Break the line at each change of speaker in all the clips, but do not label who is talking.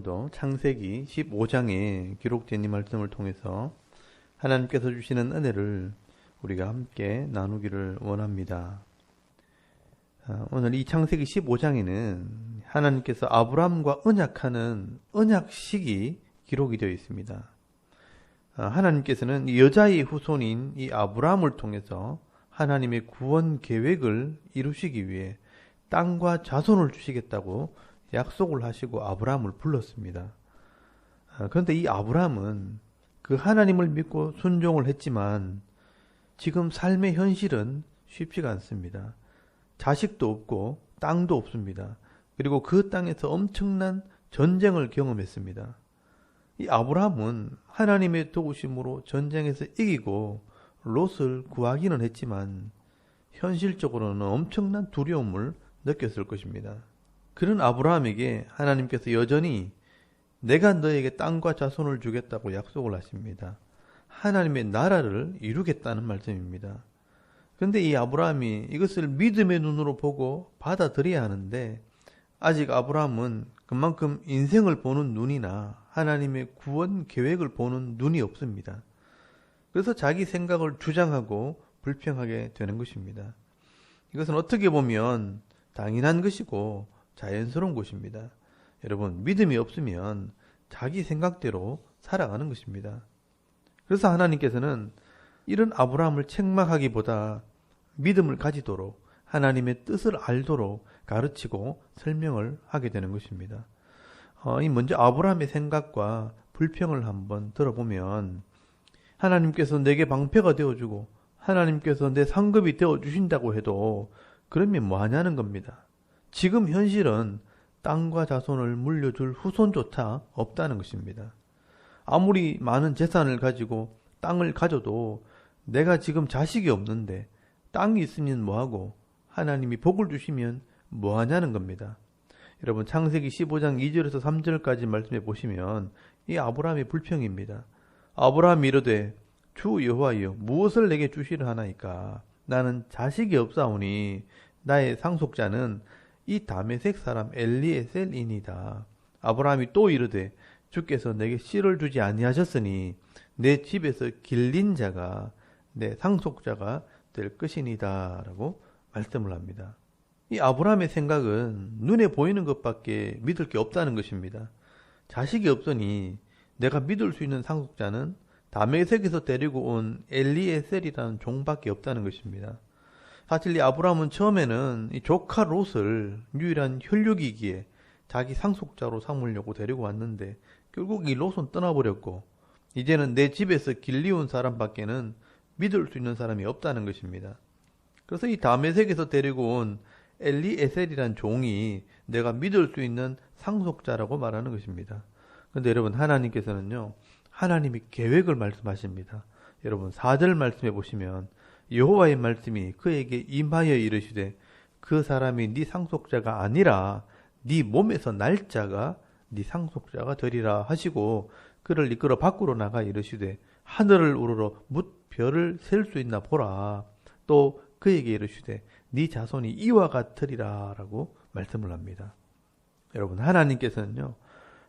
오늘도 창세기 15장에 기록된 이 말씀을 통해서 하나님께서 주시는 은혜를 우리가 함께 나누기를 원합니다. 오늘 이 창세기 15장에는 하나님께서 아브라함과 언약하는 언약식이 기록이 되어 있습니다. 하나님께서는 이 여자의 후손인 이 아브라함을 통해서 하나님의 구원 계획을 이루시기 위해 땅과 자손을 주시겠다고 약속을 하시고 아브라함을 불렀습니다. 그런데 이 아브라함은 그 하나님을 믿고 순종을 했지만 지금 삶의 현실은 쉽지가 않습니다. 자식도 없고 땅도 없습니다. 그리고 그 땅에서 엄청난 전쟁을 경험했습니다. 이 아브라함은 하나님의 도우심으로 전쟁에서 이기고 롯을 구하기는 했지만 현실적으로는 엄청난 두려움을 느꼈을 것입니다. 그런 아브라함에게 하나님께서 여전히 내가 너에게 땅과 자손을 주겠다고 약속을 하십니다. 하나님의 나라를 이루겠다는 말씀입니다. 그런데 이 아브라함이 이것을 믿음의 눈으로 보고 받아들여야 하는데 아직 아브라함은 그만큼 인생을 보는 눈이나 하나님의 구원 계획을 보는 눈이 없습니다. 그래서 자기 생각을 주장하고 불평하게 되는 것입니다. 이것은 어떻게 보면 당연한 것이고 자연스러운 것입니다. 여러분, 믿음이 없으면 자기 생각대로 살아가는 것입니다. 그래서 하나님께서는 이런 아브라함을 책망하기보다 믿음을 가지도록 하나님의 뜻을 알도록 가르치고 설명을 하게 되는 것입니다. 먼저 아브라함의 생각과 불평을 한번 들어보면 하나님께서 내게 방패가 되어주고 하나님께서 내 상급이 되어주신다고 해도 그러면 뭐 하냐는 겁니다. 지금 현실은 땅과 자손을 물려줄 후손조차 없다는 것입니다. 아무리 많은 재산을 가지고 땅을 가져도 내가 지금 자식이 없는데 땅이 있으면 뭐하고 하나님이 복을 주시면 뭐하냐는 겁니다. 여러분, 창세기 15장 2절에서 3절까지 말씀해 보시면 이 아브라함의 불평입니다. 아브라함이 이르되 주 여호와여 무엇을 내게 주시려 하나이까? 나는 자식이 없사오니 나의 상속자는 이 다메섹 사람 엘리에셀이니이다. 아브라함이 또 이르되 주께서 내게 씨를 주지 아니하셨으니 내 집에서 길린 자가 내 상속자가 될 것이니다. 라고 말씀을 합니다. 이 아브라함의 생각은 눈에 보이는 것밖에 믿을 게 없다는 것입니다. 자식이 없으니 내가 믿을 수 있는 상속자는 다메섹에서 데리고 온 엘리에셀이라는 종밖에 없다는 것입니다. 사실 이 아브라함은 처음에는 이 조카 롯을 유일한 혈육이기에 자기 상속자로 삼으려고 데리고 왔는데 결국 이 롯은 떠나버렸고 이제는 내 집에서 길리온 사람밖에는 믿을 수 있는 사람이 없다는 것입니다. 그래서 이 다메섹에서 데리고 온 엘리에셀이란 종이 내가 믿을 수 있는 상속자라고 말하는 것입니다. 그런데 여러분, 하나님께서는요, 하나님이 계획을 말씀하십니다. 여러분, 4절 말씀해 보시면 여호와의 말씀이 그에게 임하여 이르시되 그 사람이 네 상속자가 아니라 네 몸에서 날 자가 네 상속자가 되리라 하시고 그를 이끌어 밖으로 나가 이르시되 하늘을 우러러 뭇 별을 셀 수 있나 보라. 또 그에게 이르시되 네 자손이 이와 같으리라 라고 말씀을 합니다. 여러분, 하나님께서는요,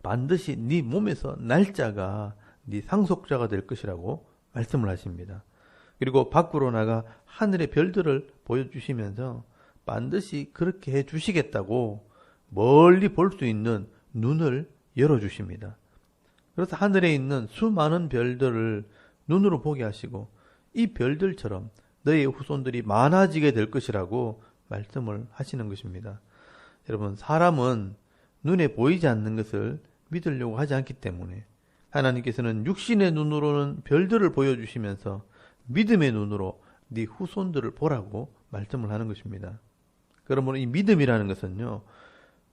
반드시 네 몸에서 날 자가 네 상속자가 될 것이라고 말씀을 하십니다. 그리고 밖으로 나가 하늘의 별들을 보여주시면서 반드시 그렇게 해주시겠다고 멀리 볼 수 있는 눈을 열어주십니다. 그래서 하늘에 있는 수많은 별들을 눈으로 보게 하시고 이 별들처럼 너의 후손들이 많아지게 될 것이라고 말씀을 하시는 것입니다. 여러분, 사람은 눈에 보이지 않는 것을 믿으려고 하지 않기 때문에 하나님께서는 육신의 눈으로는 별들을 보여주시면서 믿음의 눈으로 네 후손들을 보라고 말씀을 하는 것입니다. 그러므로 이 믿음이라는 것은요,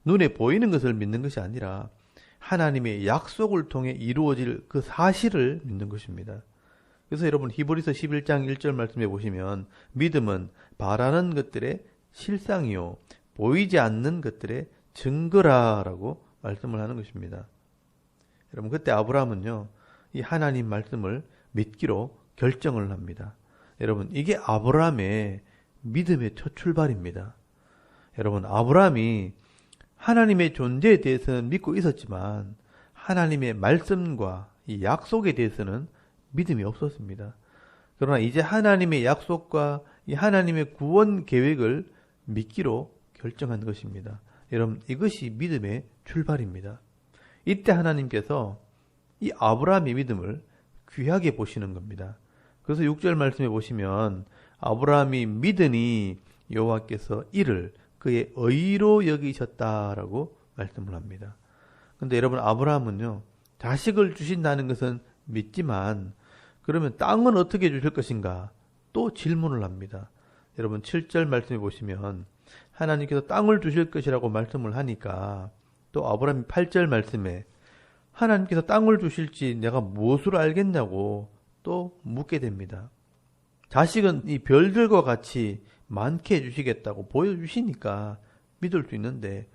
눈에 보이는 것을 믿는 것이 아니라 하나님의 약속을 통해 이루어질 그 사실을 믿는 것입니다. 그래서 여러분, 히브리서 11장 1절 말씀해 보시면 믿음은 바라는 것들의 실상이요 보이지 않는 것들의 증거라라고 말씀을 하는 것입니다. 여러분, 그때 아브라함은요, 이 하나님 말씀을 믿기로 결정을 합니다. 여러분, 이게 아브라함의 믿음의 첫 출발입니다. 여러분, 아브라함이 하나님의 존재에 대해서는 믿고 있었지만 하나님의 말씀과 이 약속에 대해서는 믿음이 없었습니다. 그러나 이제 하나님의 약속과 이 하나님의 구원 계획을 믿기로 결정한 것입니다. 여러분, 이것이 믿음의 출발입니다. 이때 하나님께서 이 아브라함의 믿음을 귀하게 보시는 겁니다. 그래서 6절 말씀에 보시면 아브라함이 믿으니 여호와께서 이를 그의 의로 여기셨다라고 말씀을 합니다. 근데 여러분, 아브라함은요, 자식을 주신다는 것은 믿지만 그러면 땅은 어떻게 주실 것인가 또 질문을 합니다. 여러분, 7절 말씀해 보시면 하나님께서 땅을 주실 것이라고 말씀을 하니까 또 아브라함이 8절 말씀에 하나님께서 땅을 주실지 내가 무엇으로 알겠냐고 또 묻게 됩니다. 자식은 이 별들과 같이 많게 해주시겠다고 보여주시니까 믿을 수 있는데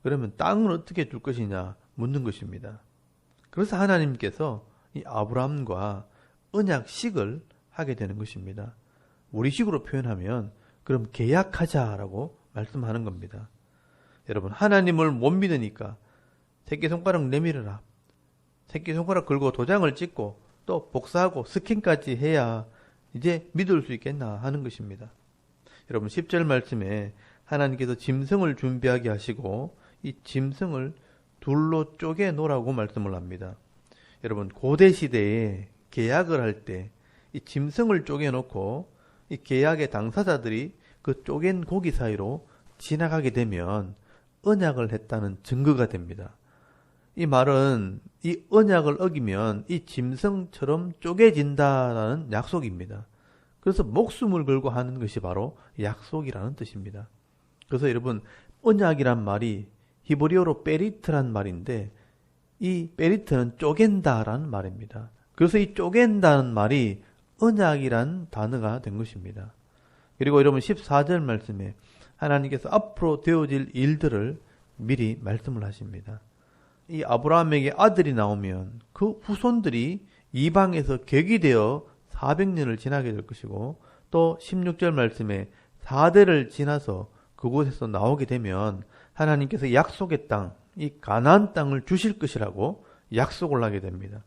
그러면 땅을 어떻게 줄 것이냐 묻는 것입니다. 그래서 하나님께서 이 아브라함과 언약식을 하게 되는 것입니다. 우리식으로 표현하면 그럼 계약하자라고 말씀하는 겁니다. 여러분, 하나님을 못 믿으니까 새끼손가락 내밀어라. 새끼손가락 걸고 도장을 찍고 또 복사하고 스캔까지 해야 이제 믿을 수 있겠나 하는 것입니다. 여러분, 10절 말씀에 하나님께서 짐승을 준비하게 하시고 이 짐승을 둘로 쪼개 놓으라고 말씀을 합니다. 여러분, 고대 시대에 계약을 할 때 이 짐승을 쪼개 놓고 이 계약의 당사자들이 그 쪼갠 고기 사이로 지나가게 되면 언약을 했다는 증거가 됩니다. 이 말은 이 언약을 어기면 이 짐승처럼 쪼개진다라는 약속입니다. 그래서 목숨을 걸고 하는 것이 바로 약속이라는 뜻입니다. 그래서 여러분, 언약이란 말이 히브리어로 베리트란 말인데 이 베리트는 쪼갠다라는 말입니다. 그래서 이 쪼갠다는 말이 언약이란 단어가 된 것입니다. 그리고 여러분 14절 말씀에 하나님께서 앞으로 되어질 일들을 미리 말씀을 하십니다. 이 아브라함에게 아들이 나오면 그 후손들이 이방에서 객이 되어 400년을 지나게 될 것이고 또 16절 말씀에 4대를 지나서 그곳에서 나오게 되면 하나님께서 약속의 땅, 이 가나안 땅을 주실 것이라고 약속을 하게 됩니다.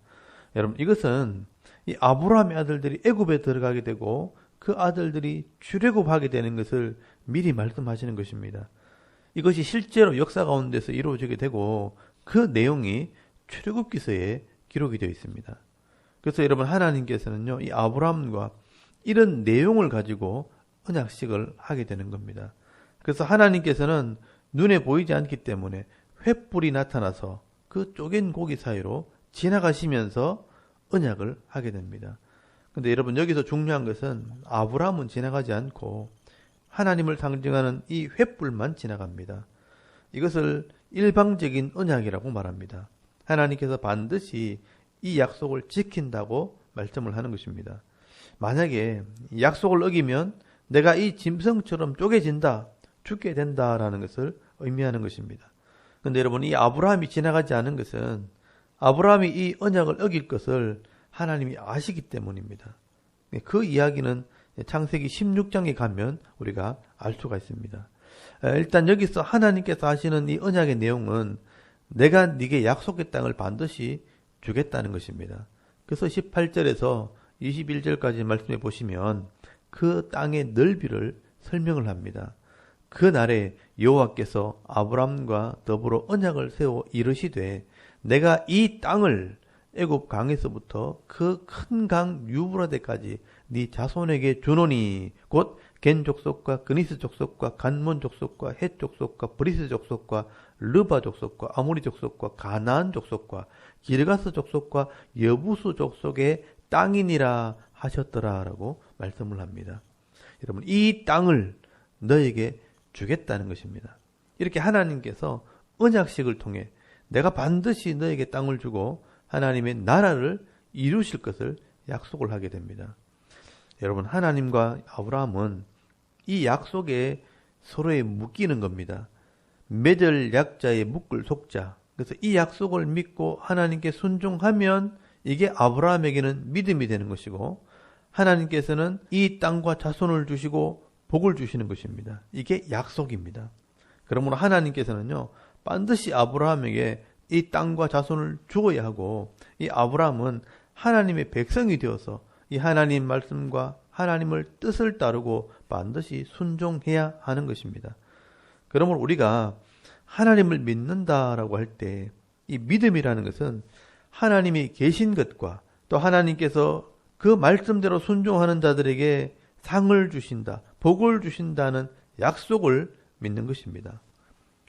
여러분, 이것은 이 아브라함의 아들들이 애굽에 들어가게 되고 그 아들들이 출애굽하게 되는 것을 미리 말씀하시는 것입니다. 이것이 실제로 역사 가운데서 이루어지게 되고 그 내용이 출애굽기서에 기록이 되어 있습니다. 그래서 여러분, 하나님께서는요, 이 아브라함과 이런 내용을 가지고 언약식을 하게 되는 겁니다. 그래서 하나님께서는 눈에 보이지 않기 때문에 횃불이 나타나서 그 쪼갠 고기 사이로 지나가시면서 언약을 하게 됩니다. 근데 여러분, 여기서 중요한 것은 아브라함은 지나가지 않고 하나님을 상징하는 이 횃불만 지나갑니다. 이것을 일방적인 언약이라고 말합니다. 하나님께서 반드시 이 약속을 지킨다고 말씀을 하는 것입니다. 만약에 약속을 어기면 내가 이 짐승처럼 쪼개진다, 죽게 된다라는 것을 의미하는 것입니다. 그런데 여러분, 이 아브라함이 지나가지 않은 것은 아브라함이 이 언약을 어길 것을 하나님이 아시기 때문입니다. 그 이야기는 창세기 16장에 가면 우리가 알 수가 있습니다. 일단 여기서 하나님께서 하시는 이 언약의 내용은 내가 네게 약속의 땅을 반드시 주겠다는 것입니다. 그래서 18절에서 21절까지 말씀해 보시면 그 땅의 넓이를 설명을 합니다. 그 날에 여호와께서 아브람과 더불어 언약을 세워 이르시되 내가 이 땅을 애굽 강에서부터 그 큰 강 유브라데까지 네 자손에게 주노니 곧 겐 족속과 그니스 족속과 간몬 족속과 헷 족속과 브리스 족속과 르바 족속과 아모리 족속과 가나안 족속과 기르가스 족속과 여부수 족속의 땅이니라 하셨더라라고 말씀을 합니다. 여러분, 이 땅을 너에게 주겠다는 것입니다. 이렇게 하나님께서 언약식을 통해 내가 반드시 너에게 땅을 주고 하나님의 나라를 이루실 것을 약속을 하게 됩니다. 여러분, 하나님과 아브라함은 이 약속에 서로에 묶이는 겁니다. 맺을 약자의 묶을 속자. 그래서 이 약속을 믿고 하나님께 순종하면 이게 아브라함에게는 믿음이 되는 것이고 하나님께서는 이 땅과 자손을 주시고 복을 주시는 것입니다. 이게 약속입니다. 그러므로 하나님께서는요, 반드시 아브라함에게 이 땅과 자손을 죽어야 하고, 이 아브라함은 하나님의 백성이 되어서 이 하나님 말씀과 하나님을 뜻을 따르고 반드시 순종해야 하는 것입니다. 그러므로 우리가 하나님을 믿는다라고 할 때 이 믿음이라는 것은 하나님이 계신 것과 또 하나님께서 그 말씀대로 순종하는 자들에게 상을 주신다, 복을 주신다는 약속을 믿는 것입니다.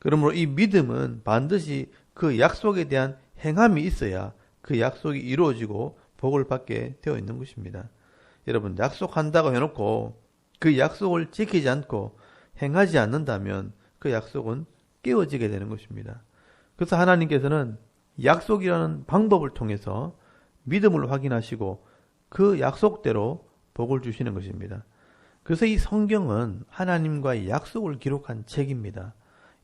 그러므로 이 믿음은 반드시 그 약속에 대한 행함이 있어야 그 약속이 이루어지고 복을 받게 되어 있는 것입니다. 여러분, 약속한다고 해놓고 그 약속을 지키지 않고 행하지 않는다면 그 약속은 깨어지게 되는 것입니다. 그래서 하나님께서는 약속이라는 방법을 통해서 믿음을 확인하시고 그 약속대로 복을 주시는 것입니다. 그래서 이 성경은 하나님과의 약속을 기록한 책입니다.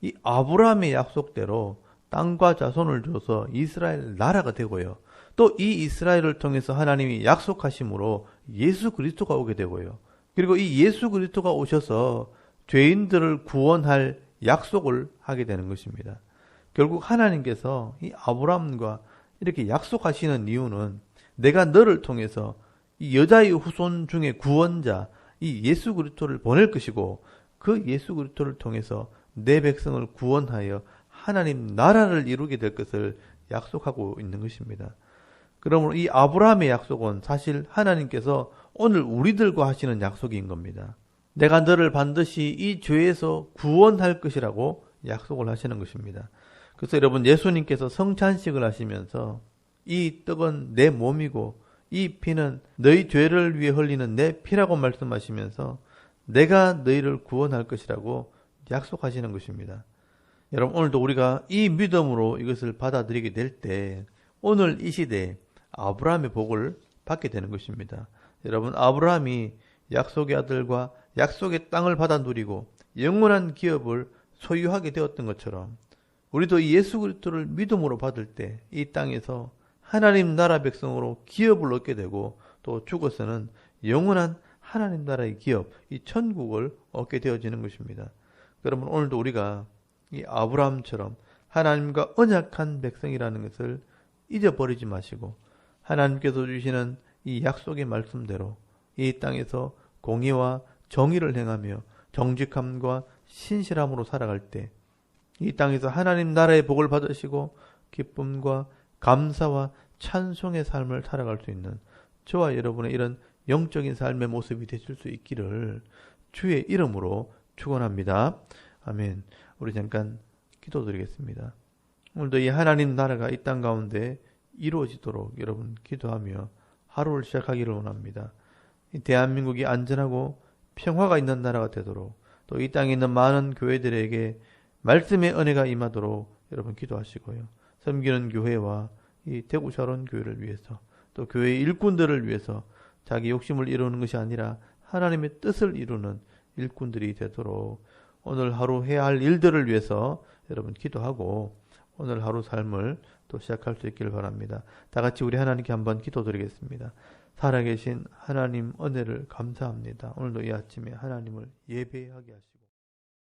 이 아브라함의 약속대로 땅과 자손을 줘서 이스라엘 나라가 되고요. 또 이 이스라엘을 통해서 하나님이 약속하심으로 예수 그리스도가 오게 되고요. 그리고 이 예수 그리스도가 오셔서 죄인들을 구원할 약속을 하게 되는 것입니다. 결국 하나님께서 이 아브라함과 이렇게 약속하시는 이유는 내가 너를 통해서 이 여자의 후손 중에 구원자 이 예수 그리스도를 보낼 것이고 그 예수 그리스도를 통해서 내 백성을 구원하여 하나님 나라를 이루게 될 것을 약속하고 있는 것입니다. 그러므로 이 아브라함의 약속은 사실 하나님께서 오늘 우리들과 하시는 약속인 겁니다. 내가 너를 반드시 이 죄에서 구원할 것이라고 약속을 하시는 것입니다. 그래서 여러분, 예수님께서 성찬식을 하시면서 이 떡은 내 몸이고 이 피는 너희 죄를 위해 흘리는 내 피라고 말씀하시면서 내가 너희를 구원할 것이라고 약속하시는 것입니다. 여러분, 오늘도 우리가 이 믿음으로 이것을 받아들이게 될 때 오늘 이 시대에 아브라함의 복을 받게 되는 것입니다. 여러분, 아브라함이 약속의 아들과 약속의 땅을 받아 누리고 영원한 기업을 소유하게 되었던 것처럼 우리도 이 예수 그리스도를 믿음으로 받을 때 이 땅에서 하나님 나라 백성으로 기업을 얻게 되고 또 죽어서는 영원한 하나님 나라의 기업, 이 천국을 얻게 되어지는 것입니다. 그러면 오늘도 우리가 이 아브라함처럼 하나님과 언약한 백성이라는 것을 잊어버리지 마시고 하나님께서 주시는 이 약속의 말씀대로 이 땅에서 공의와 정의를 행하며 정직함과 신실함으로 살아갈 때 이 땅에서 하나님 나라의 복을 받으시고 기쁨과 감사와 찬송의 삶을 살아갈 수 있는 저와 여러분의 이런 영적인 삶의 모습이 되실 수 있기를 주의 이름으로 축원합니다. 아멘. 우리 잠깐 기도드리겠습니다. 오늘도 이 하나님 나라가 이 땅 가운데 이루어지도록 여러분 기도하며 하루를 시작하기를 원합니다. 이 대한민국이 안전하고 평화가 있는 나라가 되도록 또 이 땅에 있는 많은 교회들에게 말씀의 은혜가 임하도록 여러분 기도하시고요. 섬기는 교회와 이 대구 샤론 교회를 위해서 또 교회의 일꾼들을 위해서 자기 욕심을 이루는 것이 아니라 하나님의 뜻을 이루는 일꾼들이 되도록 오늘 하루 해야 할 일들을 위해서 여러분 기도하고 오늘 하루 삶을 또 시작할 수 있기를 바랍니다. 다 같이 우리 하나님께 한번 기도드리겠습니다. 살아계신 하나님 은혜를 감사합니다. 오늘도 이 아침에 하나님을 예배하게 하시고